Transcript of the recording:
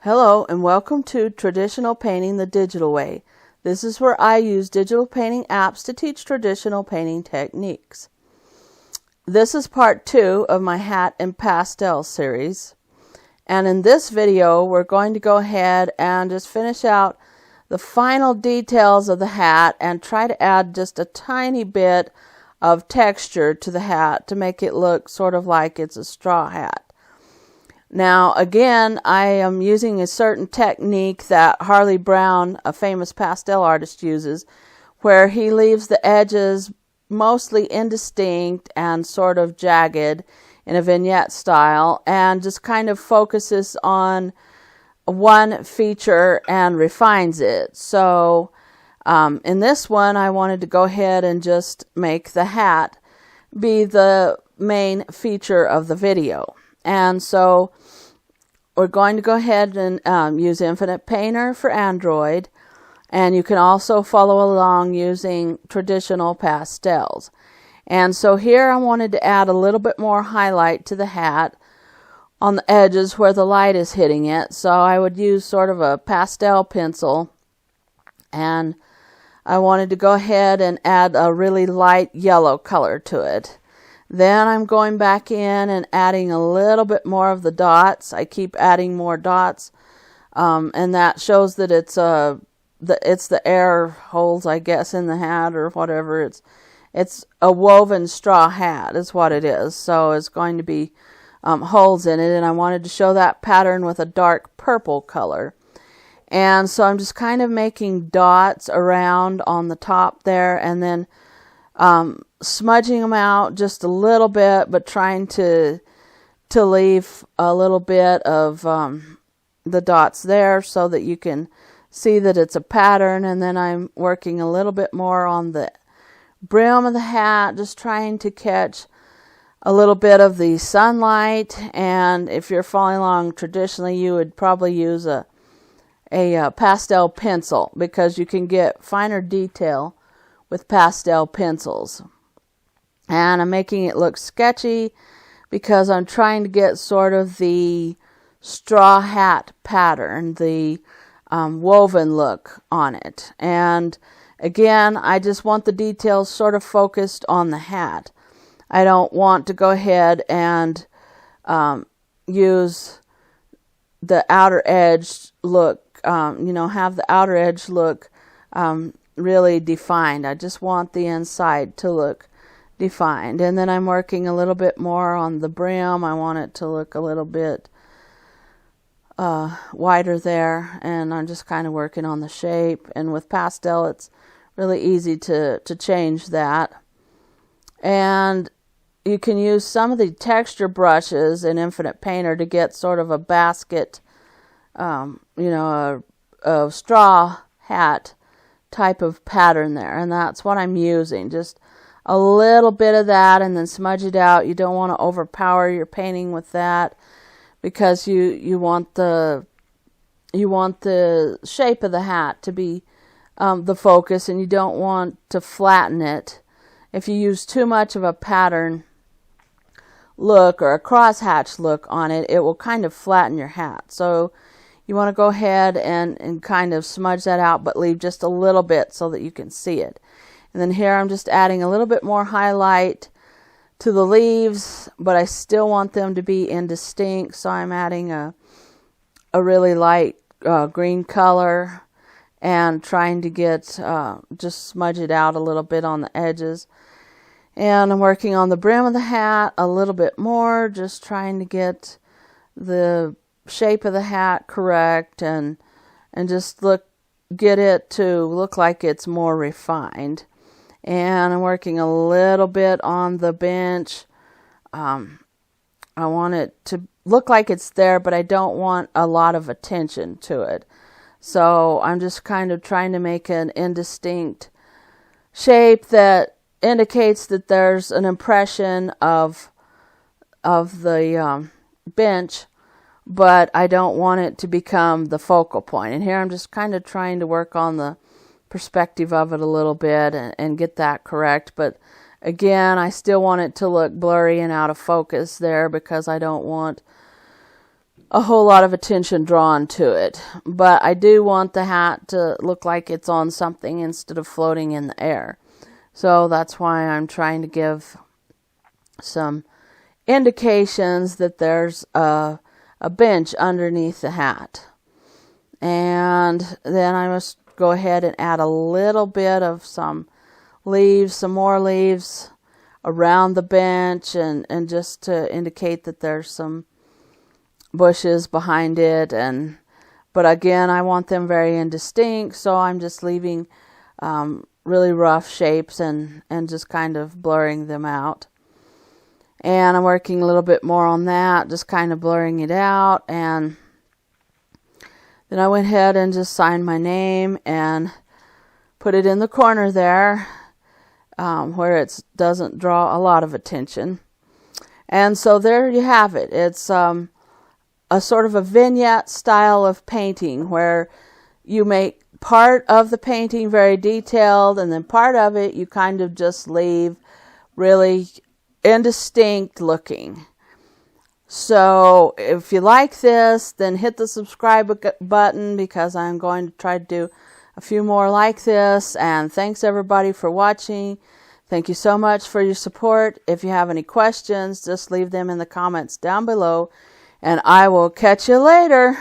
Hello and welcome to Traditional Painting the Digital Way. This is where I use digital painting apps to teach traditional painting techniques. This is part 2 of my Hat and Pastel series. And in this video, we're going to go ahead and just finish out the final details of the hat and try to add just a tiny bit of texture to the hat to make it look sort of like it's a straw hat. Now, again, I am using a certain technique that Harley Brown, a famous pastel artist, uses, where he leaves the edges mostly indistinct and sort of jagged in a vignette style and just kind of focuses on one feature and refines it. So in this one, I wanted to go ahead and just make the hat be the main feature of the video. And so we're going to go ahead and use Infinite Painter for Android, and you can also follow along using traditional pastels. And so here I wanted to add a little bit more highlight to the hat on the edges where the light is hitting it. So I would use sort of a pastel pencil, and I wanted to go ahead and add a really light yellow color to it. Then I'm going back in and adding a little bit more of the dots. I keep adding more dots, and that shows that it's the air holes, I guess, in the hat or whatever. It's a woven straw hat is what it is. So it's going to be holes in it, and I wanted to show that pattern with a dark purple color. And so I'm just kind of making dots around on the top there, and then smudging them out just a little bit, but trying to leave a little bit of the dots there so that you can see that it's a pattern. And then I'm working a little bit more on the brim of the hat, just trying to catch a little bit of the sunlight. And if you're following along traditionally, you would probably use a pastel pencil, because you can get finer detail with pastel pencils. And I'm making it look sketchy because I'm trying to get sort of the straw hat pattern, the woven look on it. And again, I just want the details sort of focused on the hat. I don't want to go ahead and use the outer edge look, have the outer edge look really defined. I just want the inside to look defined. And then I'm working a little bit more on the brim. I want it to look a little bit wider there, and I'm just kind of working on the shape. And with pastel, it's really easy to change that. And you can use some of the texture brushes in Infinite Painter to get sort of a basket, a straw hat type of pattern there, and that's what I'm using. Just a little bit of that, and then smudge it out. You don't want to overpower your painting with that, because you want the shape of the hat to be the focus, and you don't want to flatten it. If you use too much of a pattern look or a crosshatch look on it, it will kind of flatten your hat. So you want to go ahead and kind of smudge that out, but leave just a little bit so that you can see it. And then here I'm just adding a little bit more highlight to the leaves, but I still want them to be indistinct, so I'm adding a really light green color and trying to get just smudge it out a little bit on the edges. And I'm working on the brim of the hat a little bit more, just trying to get the shape of the hat correct and just get it to look like it's more refined. And I'm working a little bit on the bench. I want it to look like it's there, but I don't want a lot of attention to it. So I'm just kind of trying to make an indistinct shape that indicates that there's an impression of the bench, but I don't want it to become the focal point. And here I'm just kind of trying to work on the perspective of it a little bit and get that correct. But again, I still want it to look blurry and out of focus there, because I don't want a whole lot of attention drawn to it. But I do want the hat to look like it's on something instead of floating in the air. So that's why I'm trying to give some indications that there's a bench underneath the hat. And then I must go ahead and add a little bit of some leaves, some more leaves around the bench, and just to indicate that there's some bushes behind it. But again, I want them very indistinct, so I'm just leaving really rough shapes and just kind of blurring them out. And I'm working a little bit more on that, just kind of blurring it out. And then I went ahead and just signed my name and put it in the corner there, where it doesn't draw a lot of attention. And so there you have it. It's a sort of a vignette style of painting where you make part of the painting very detailed, and then part of it you kind of just leave really indistinct looking. So if you like this, then hit the subscribe button, because I'm going to try to do a few more like this. And thanks everybody for watching. Thank you so much for your support. If you have any questions, just leave them in the comments down below, and I will catch you later.